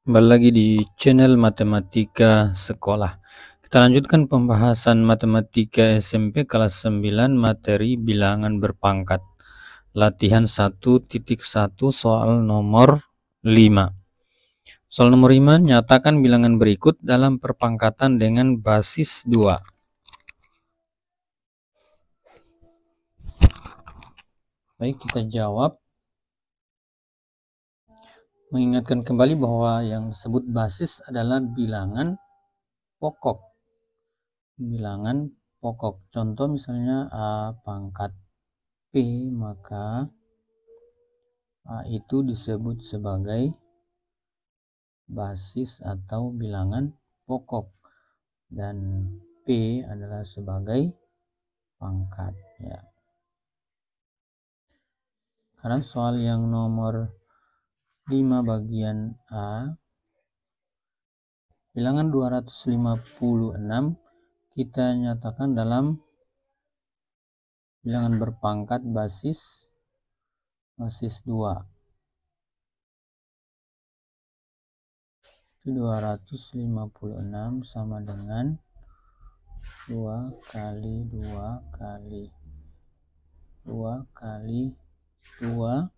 Kembali lagi di channel Matematika Sekolah. Kita lanjutkan pembahasan Matematika SMP kelas 9 materi bilangan berpangkat. Latihan 1.1 soal nomor 5. Soal nomor 5, nyatakan bilangan berikut dalam perpangkatan dengan basis 2. Baik, kita jawab. Mengingatkan kembali bahwa yang disebut basis adalah bilangan pokok. Bilangan pokok. Contoh misalnya A pangkat P, maka A itu disebut sebagai basis atau bilangan pokok dan P adalah sebagai pangkat ya. Sekarang soal yang nomor 5 bagian A, bilangan 256 kita nyatakan dalam bilangan berpangkat basis 2. 256 sama dengan 2 kali 2 kali 2 kali 2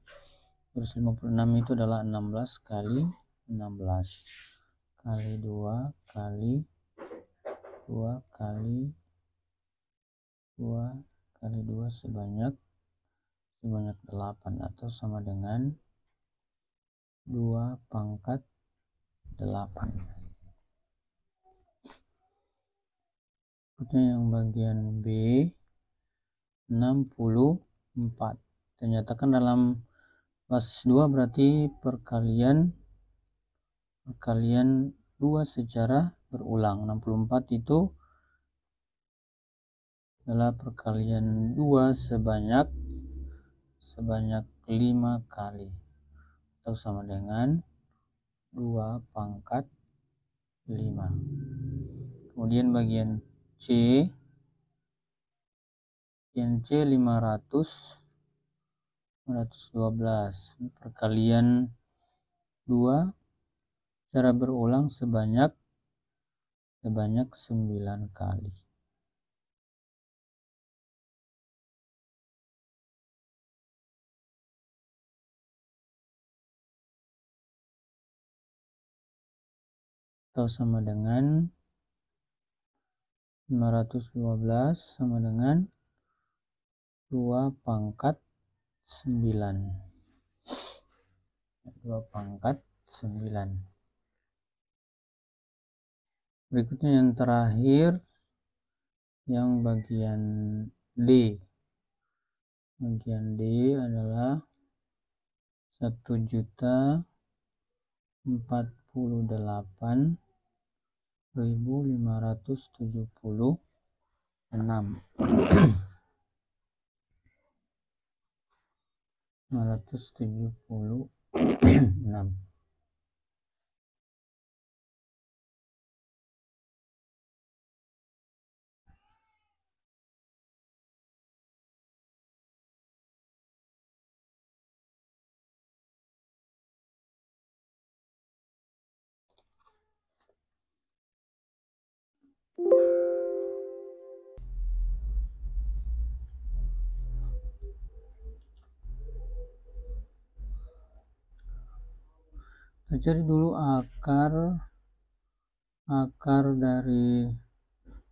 terus 56 itu adalah 16 kali 16 kali 2 kali 2 kali 2 kali 2 sebanyak 8 atau sama dengan 2 pangkat 8. Berikutnya yang bagian B 64. Ternyatakan dalam basis 2 berarti perkalian 2 secara berulang. 64 itu adalah perkalian 2 sebanyak 5 kali atau sama dengan 2 pangkat 5. Kemudian bagian C 512 perkalian 2 secara berulang sebanyak 9 kali. Atau sama dengan 512 sama dengan 2 pangkat 9. 2 pangkat 9. Berikutnya yang terakhir yang bagian D. Bagian D adalah 1.048.576 576. Kita cari dulu akar dari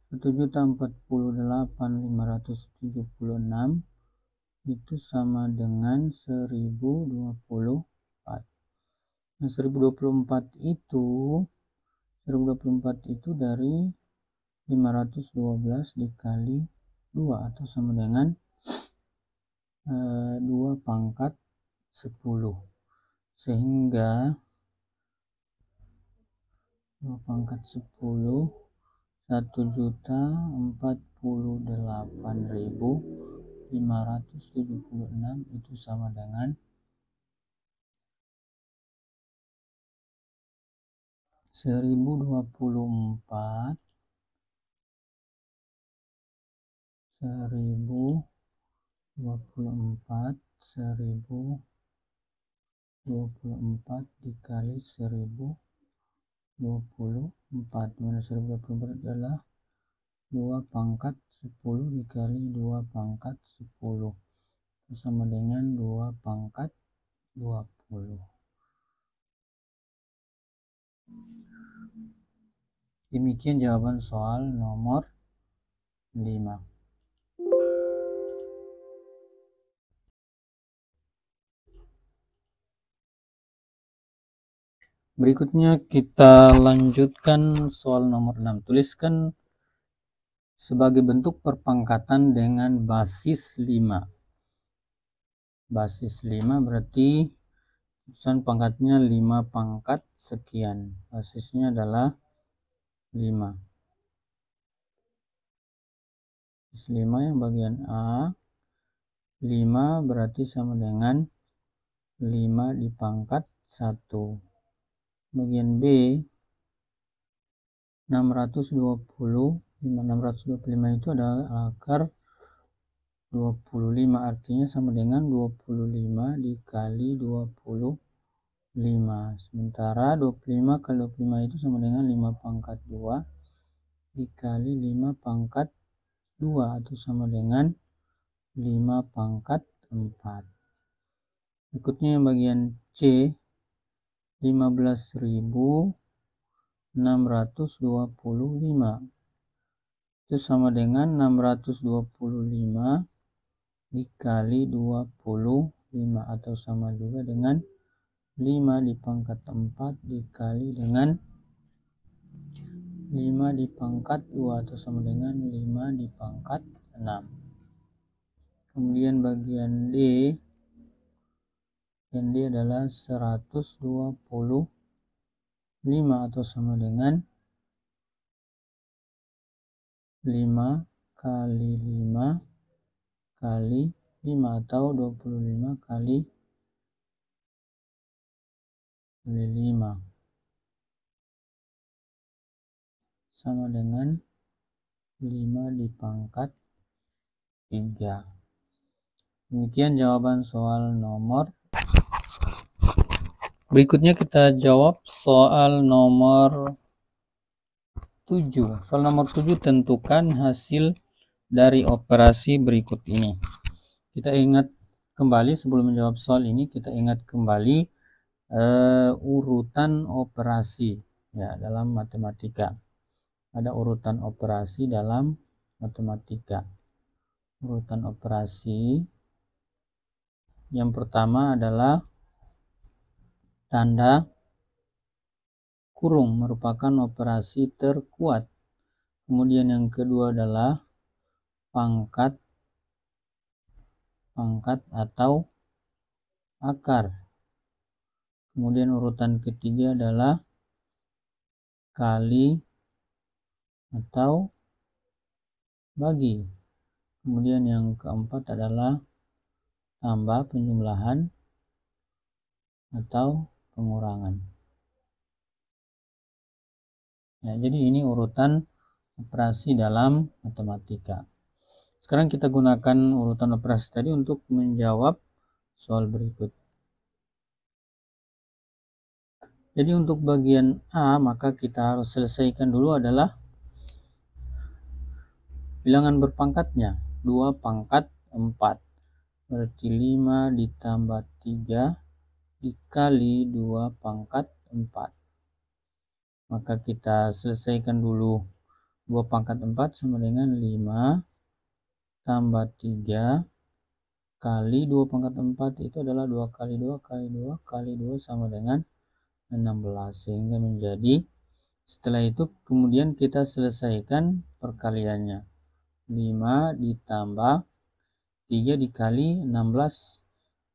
1.048.576 itu sama dengan 1024. Nah, 1024 itu dari 512 dikali 2 atau sama dengan 2 pangkat 10, sehingga 2 pangkat 10 1.048.576 itu sama dengan 1024 dikali 1000 24. Mana 1024 adalah 2 pangkat 10 dikali 2 pangkat 10 sama dengan 2 pangkat 20. Demikian jawaban soal nomor 5. Berikutnya kita lanjutkan soal nomor 6. Tuliskan sebagai bentuk perpangkatan dengan basis 5. Basis 5 berarti tulisan pangkatnya 5 pangkat sekian. Basisnya adalah 5. Basis 5 yang bagian A. 5 berarti sama dengan 5 dipangkat 1. Bagian B 625 itu adalah akar 25, artinya sama dengan 25 dikali 25. Sementara 25 kali 25 itu sama dengan 5 pangkat 2 dikali 5 pangkat 2 atau sama dengan 5 pangkat 4. Berikutnya yang bagian C 15.625 itu sama dengan 625 dikali 25 atau sama juga dengan 5 dipangkat 4 dikali dengan 5 dipangkat 2 atau sama dengan 5 dipangkat 6. Kemudian bagian D adalah 125 atau sama dengan 5 kali 5 kali 5 atau 25 kali 5 sama dengan 5 dipangkat 3. Demikian jawaban soal nomor. Berikutnya kita jawab soal nomor 7. Soal nomor 7, tentukan hasil dari operasi berikut ini. Kita ingat kembali sebelum menjawab soal ini, kita ingat kembali urutan operasi ya dalam matematika. Ada urutan operasi dalam matematika. Urutan operasi yang pertama adalah tanda kurung merupakan operasi terkuat. Kemudian yang kedua adalah pangkat atau akar. Kemudian urutan ketiga adalah kali atau bagi. Kemudian yang keempat adalah tambah, penjumlahan atau pengurangan. Ya, jadi ini urutan operasi dalam matematika. Sekarang kita gunakan urutan operasi tadi untuk menjawab soal berikut. Jadi untuk bagian A, maka kita harus selesaikan dulu adalah bilangan berpangkatnya. 2 pangkat 4. Berarti 5 ditambah 3 dikali 2 pangkat 4. Maka kita selesaikan dulu 2 pangkat 4 sama dengan 5 tambah 3 kali 2 pangkat 4 itu adalah 2 kali 2 kali 2 kali 2 sama dengan 16. Sehingga menjadi, setelah itu kemudian kita selesaikan perkaliannya. 5 ditambah 3 dikali 16.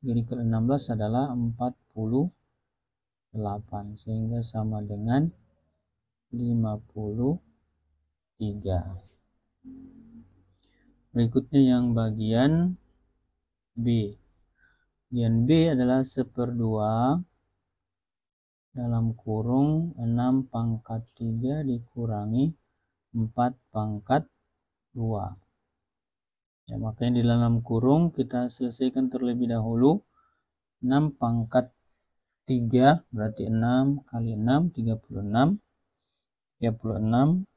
3 dikali 16 adalah 48. Sehingga sama dengan 53. Berikutnya yang bagian B. Bagian B adalah 1/2 dalam kurung 6 pangkat 3 dikurangi 4 pangkat 2. Ya, makanya di dalam kurung kita selesaikan terlebih dahulu. 6 pangkat 3 berarti 6 kali 6 36 36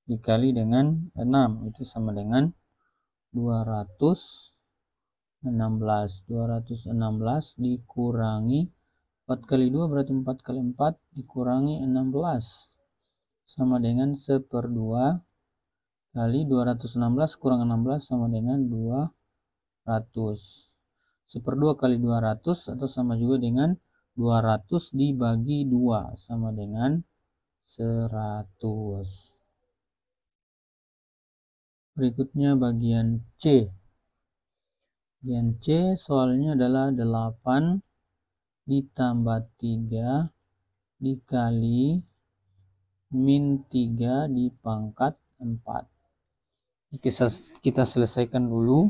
dikali dengan 6 itu sama dengan 216. 216 dikurangi 4 kali 2 berarti 4 kali 4 dikurangi 16 sama dengan 1/2 kali 216 kurang 16 sama dengan 200. 1/2 kali 200 atau sama juga dengan 200 dibagi 2 sama dengan 100. Berikutnya bagian C. Bagian C soalnya adalah 8 ditambah 3 dikali min 3 dipangkat 4. Kita selesaikan dulu.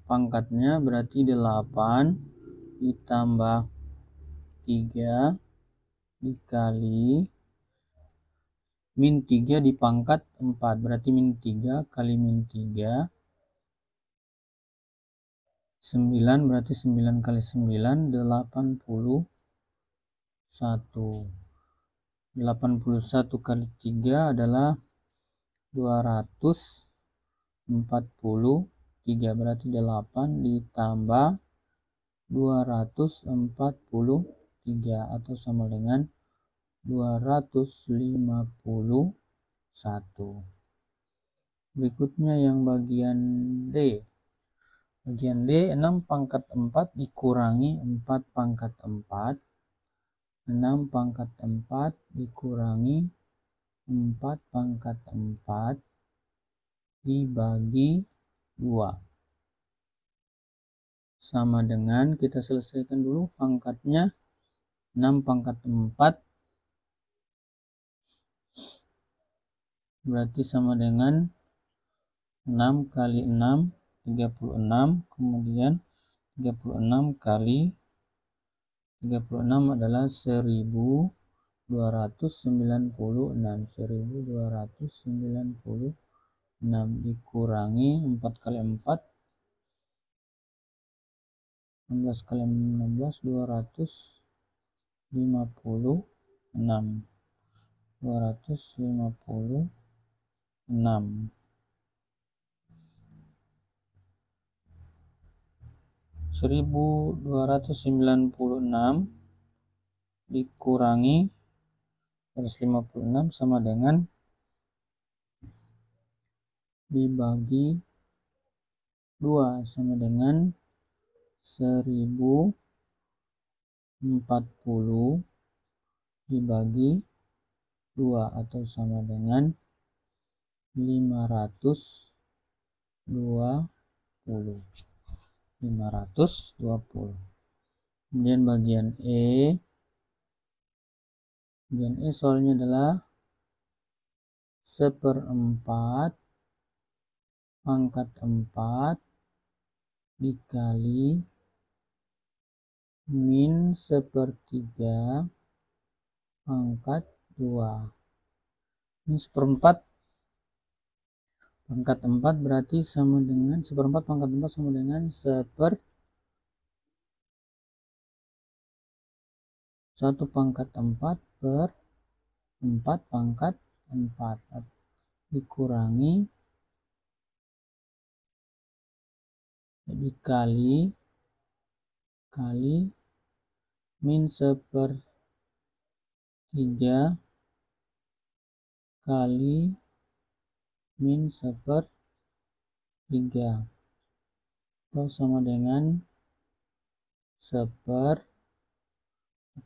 Pangkatnya berarti 8 ditambah 3 dikali min 3 dipangkat 4. Berarti min 3 kali min 3. 9 berarti 9 kali 9 81. 81 kali 3 adalah 243 berarti 8 ditambah 243 atau sama dengan 251. Berikutnya yang bagian D. Bagian D 6 pangkat 4 dikurangi 4 pangkat 4. 6 pangkat 4 dikurangi 4 pangkat 4 dibagi 2 sama dengan, kita selesaikan dulu pangkatnya, 6 pangkat 4 berarti sama dengan 6 kali 6 36, kemudian 36 kali 36 adalah 1296. 1296 dikurangi 4 kali 4 16 kali 16 256 1296 dikurangi 156 sama dengan dibagi 2 sama dengan 1040 dibagi 2 atau sama dengan 520. Kemudian bagian E. Bagian E soalnya adalah 1/4 pangkat 4 dikali min 1/3 pangkat 2. Ini 1/4 pangkat 4 berarti sama dengan 1/4 pangkat 4 sama dengan 1 pangkat 4 per 4 pangkat 4 dikurangi dikali min 1/3 kali min 1/3 atau sama dengan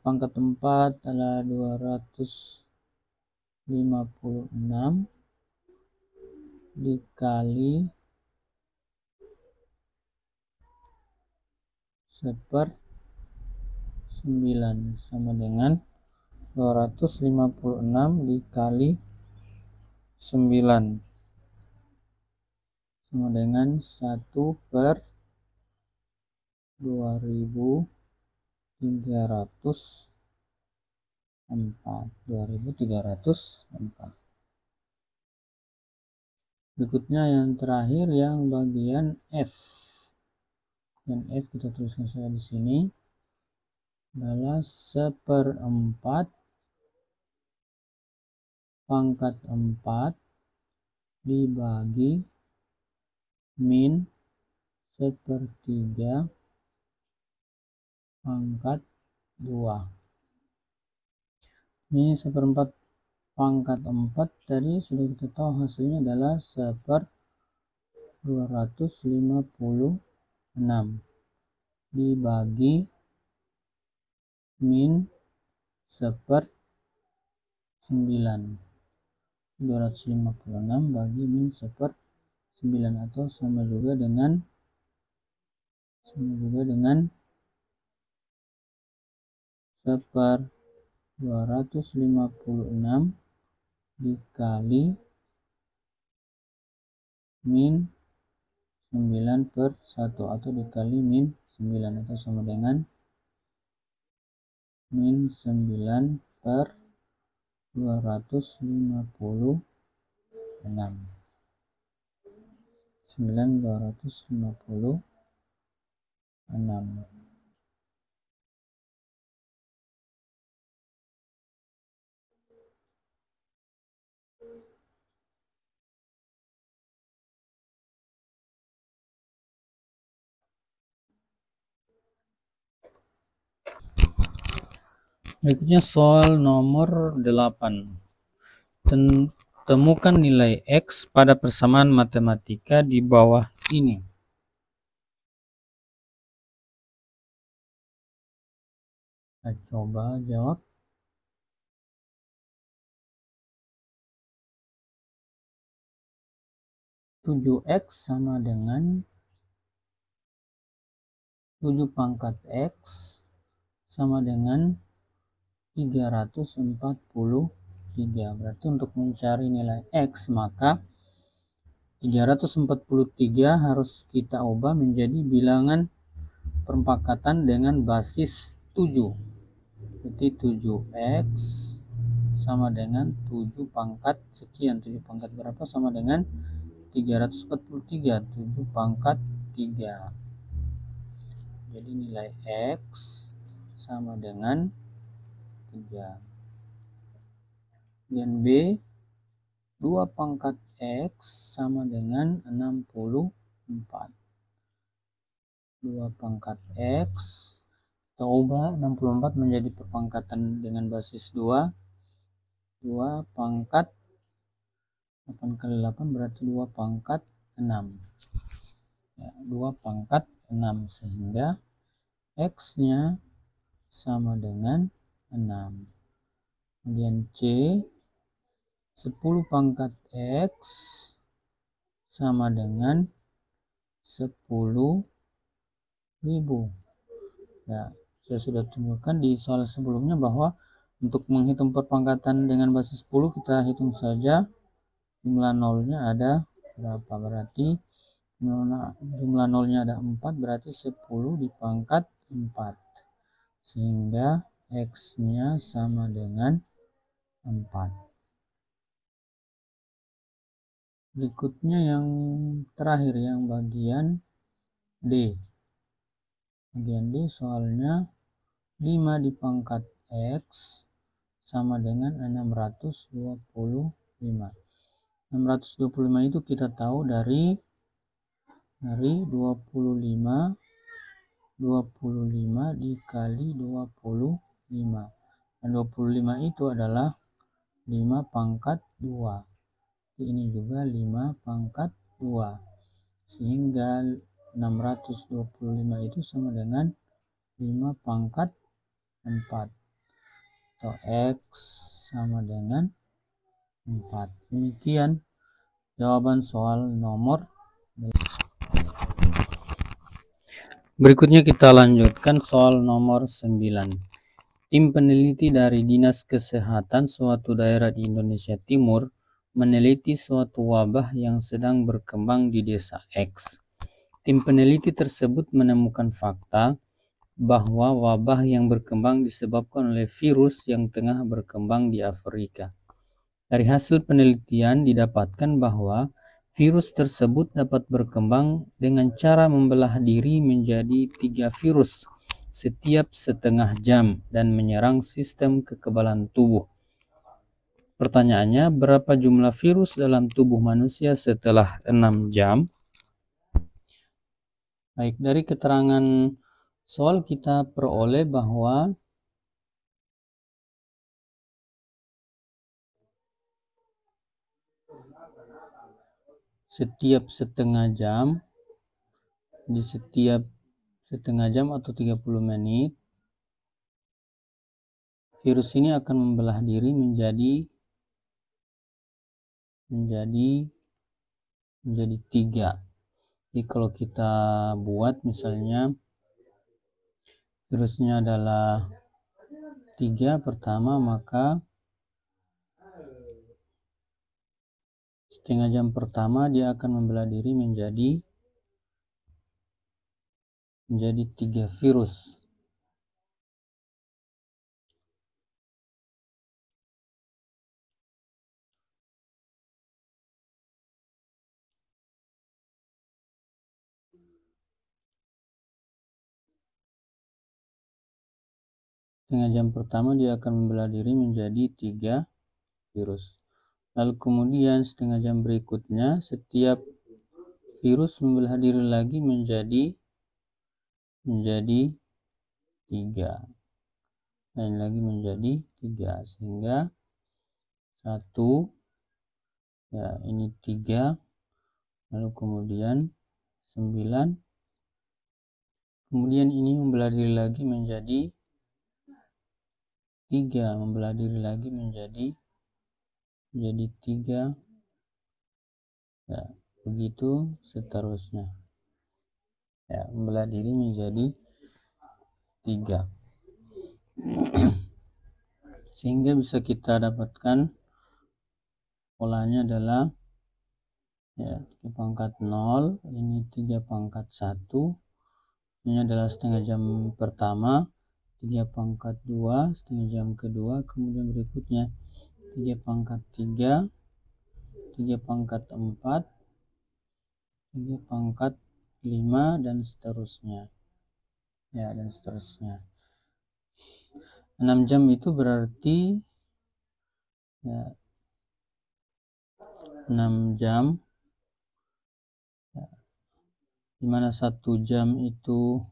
pangkat 4 adalah 256 dikali 1/9 sama dengan 256 dikali 9 sama dengan 1/2304. Berikutnya yang terakhir yang bagian F. Yang F kita tuliskan saja di sini. adalah 1/4 pangkat 4 dibagi min 1/3 pangkat 2. Ini 1/4 pangkat 4 tadi sudah kita tahu hasilnya adalah 1/256 dibagi min 1/9. 256 bagi min 1/9 atau sama juga dengan 1/256 dikali min 9/1 atau dikali min 9 atau sama dengan min 9/256. 9/256. Berikutnya soal nomor 8. Temukan nilai X pada persamaan matematika di bawah ini. Kita coba jawab. X sama dengan 7 pangkat X sama dengan 343. Berarti untuk mencari nilai X maka 343 harus kita ubah menjadi bilangan perpangkatan dengan basis 7. Jadi 7X sama dengan 7 pangkat sekian. 7 pangkat berapa sama dengan 343. 7 pangkat 3. Jadi nilai X sama dengan 3. Kemudian B, 2 pangkat X sama dengan 64. 2 pangkat X, kita ubah 64 menjadi perpangkatan dengan basis 2. 2 pangkat 8 kali 8 berarti 2 pangkat 6. Ya, 2 pangkat 6 sehingga X-nya sama dengan 6. Kemudian C, 10 pangkat X sama dengan 10.000. Ya, saya sudah tunjukkan di soal sebelumnya bahwa untuk menghitung perpangkatan dengan basis 10 kita hitung saja jumlah nolnya ada berapa. Berarti jumlah nolnya ada 4, berarti 10 dipangkat 4 sehingga X-nya sama dengan 4. Berikutnya yang terakhir, yang bagian D. Bagian D soalnya 5 dipangkat X sama dengan 625. 625 itu kita tahu dari 25 dikali 25. Dan 25 itu adalah 5 pangkat 2. Ini juga 5 pangkat 2. Sehingga 625 itu sama dengan 5 pangkat 4. Atau X sama dengan 4. Demikian jawaban soal nomor. Berikutnya kita lanjutkan soal nomor 9. Tim peneliti dari Dinas Kesehatan suatu daerah di Indonesia Timur meneliti suatu wabah yang sedang berkembang di desa X. Tim peneliti tersebut menemukan fakta bahwa wabah yang berkembang disebabkan oleh virus yang tengah berkembang di Afrika. Dari hasil penelitian didapatkan bahwa virus tersebut dapat berkembang dengan cara membelah diri menjadi 3 virus setiap setengah jam dan menyerang sistem kekebalan tubuh. Pertanyaannya, berapa jumlah virus dalam tubuh manusia setelah 6 jam? Baik, dari keterangan soal kita peroleh bahwa setiap setengah jam, di setiap setengah jam atau 30 menit, virus ini akan membelah diri menjadi 3. Jadi kalau kita buat misalnya virusnya adalah 3 pertama, maka setengah jam pertama dia akan membelah diri menjadi 3 virus. Setengah jam pertama dia akan membelah diri menjadi 3 virus. Lalu kemudian setengah jam berikutnya setiap virus membelah diri lagi menjadi 3. Lain lagi menjadi 3, sehingga 1, ya ini 3, lalu kemudian 9, kemudian ini membelah diri lagi menjadi 3, membelah diri lagi menjadi 3, ya begitu seterusnya, ya membelah diri menjadi 3. Sehingga bisa kita dapatkan polanya adalah ya 3 pangkat 0, ini 3 pangkat 1, ini adalah setengah jam pertama, 3 pangkat 2 setengah jam kedua, kemudian berikutnya 3 pangkat 3, 3 pangkat 4, 3 pangkat 5, dan seterusnya, ya, dan seterusnya. 6 jam itu berarti ya 6 jam, ya, dimana 1 jam itu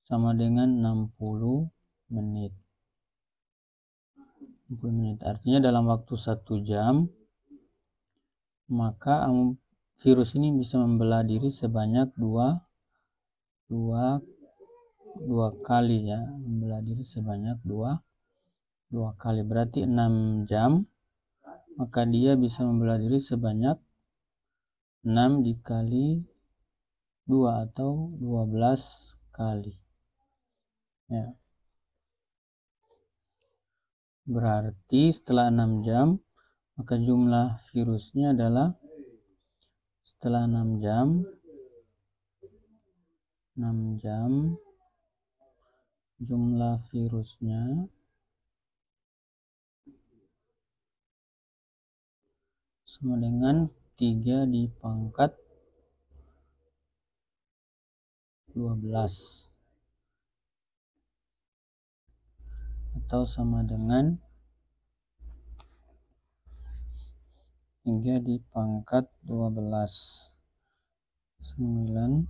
sama dengan 60 menit. 60 menit artinya dalam waktu 1 jam maka virus ini bisa membelah diri sebanyak 2 kali, ya, membelah diri sebanyak 2 kali, berarti 6 jam, maka dia bisa membelah diri sebanyak 6 dikali 2 atau 12 kali, ya. Berarti setelah 6 jam maka jumlah virusnya adalah, setelah 6 jam jumlah virusnya sama dengan 3 di pangkat 12 atau sama dengan 3 di pangkat 12, 9,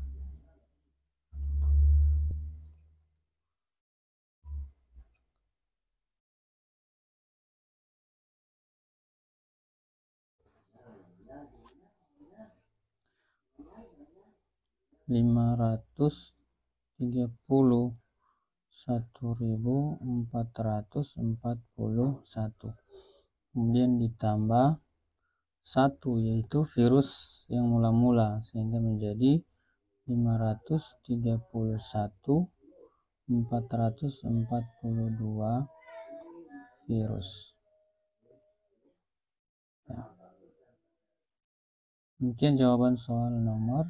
531.441, kemudian ditambah 1 yaitu virus yang mula-mula, sehingga menjadi 531.442 virus. Mungkin jawaban soal nomor